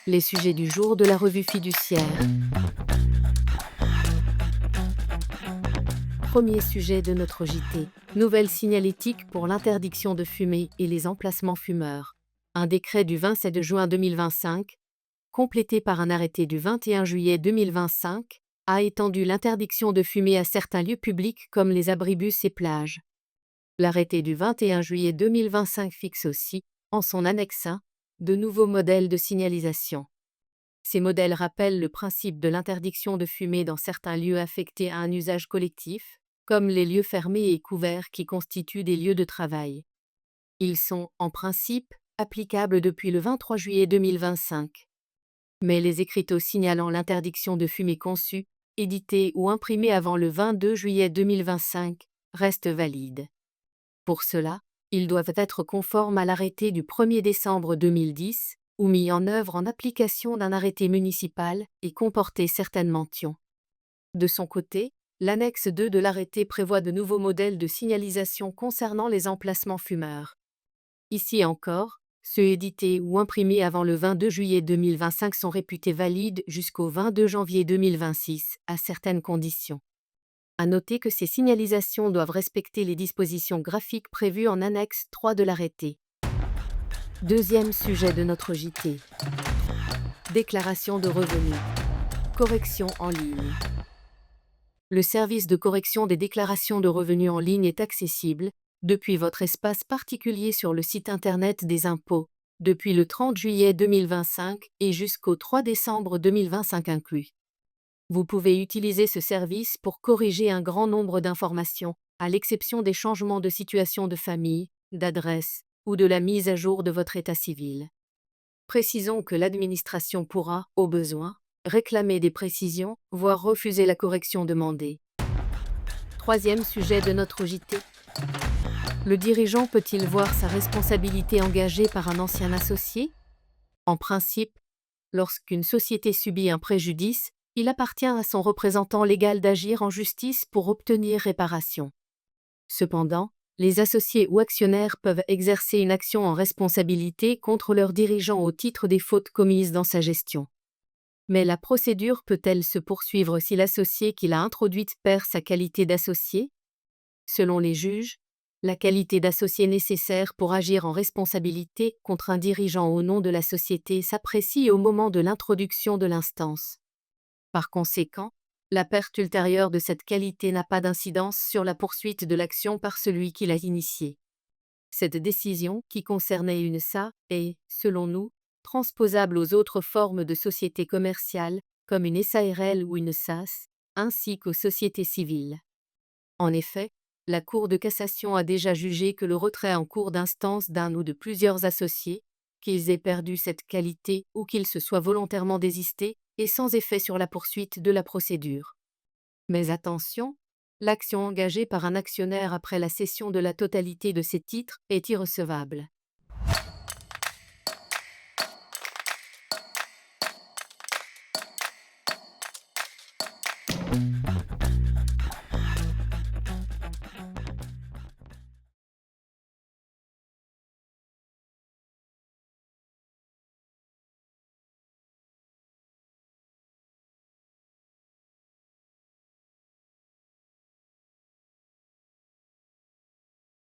Les sujets du jour de la revue fiduciaire. Premier sujet de notre JT. Nouvelle signalétique pour l'interdiction de fumer et les emplacements fumeurs. Un décret du 27 juin 2025, complété par un arrêté du 21 juillet 2025, a étendu l'interdiction de fumer à certains lieux publics comme les abribus et plages. L'arrêté du 21 juillet 2025 fixe aussi, en son annexe 1, de nouveaux modèles de signalisation. Ces modèles rappellent le principe de l'interdiction de fumer dans certains lieux affectés à un usage collectif, comme les lieux fermés et couverts qui constituent des lieux de travail. Ils sont, en principe, applicables depuis le 23 juillet 2025. Mais les écriteaux signalant l'interdiction de fumer conçus, édités ou imprimés avant le 22 juillet 2025 restent valides. Pour cela, ils doivent être conformes à l'arrêté du 1er décembre 2010 ou mis en œuvre en application d'un arrêté municipal et comporter certaines mentions. De son côté, l'annexe 2 de l'arrêté prévoit de nouveaux modèles de signalisation concernant les emplacements fumeurs. Ici encore, ceux édités ou imprimés avant le 22 juillet 2025 sont réputés valides jusqu'au 22 janvier 2026, à certaines conditions. À noter que ces signalisations doivent respecter les dispositions graphiques prévues en annexe 3 de l'arrêté. Deuxième sujet de notre JT. Déclaration de revenus. Correction en ligne. Le service de correction des déclarations de revenus en ligne est accessible, depuis votre espace particulier sur le site Internet des impôts, depuis le 30 juillet 2025 et jusqu'au 3 décembre 2025 inclus. Vous pouvez utiliser ce service pour corriger un grand nombre d'informations, à l'exception des changements de situation de famille, d'adresse ou de la mise à jour de votre état civil. Précisons que l'administration pourra, au besoin, réclamer des précisions, voire refuser la correction demandée. Troisième sujet de notre JT. Le dirigeant peut-il voir sa responsabilité engagée par un ancien associé ? En principe, lorsqu'une société subit un préjudice, il appartient à son représentant légal d'agir en justice pour obtenir réparation. Cependant, les associés ou actionnaires peuvent exercer une action en responsabilité contre leur dirigeant au titre des fautes commises dans sa gestion. Mais la procédure peut-elle se poursuivre si l'associé qui l'a introduite perd sa qualité d'associé ? Selon les juges, la qualité d'associé nécessaire pour agir en responsabilité contre un dirigeant au nom de la société s'apprécie au moment de l'introduction de l'instance. Par conséquent, la perte ultérieure de cette qualité n'a pas d'incidence sur la poursuite de l'action par celui qui l'a initiée. Cette décision, qui concernait une SA, est, selon nous, transposable aux autres formes de sociétés commerciales, comme une SARL ou une SAS, ainsi qu'aux sociétés civiles. En effet, la Cour de cassation a déjà jugé que le retrait en cours d'instance d'un ou de plusieurs associés, qu'ils aient perdu cette qualité ou qu'ils se soient volontairement désistés, est sans effet sur la poursuite de la procédure. Mais attention, l'action engagée par un actionnaire après la cession de la totalité de ses titres est irrecevable.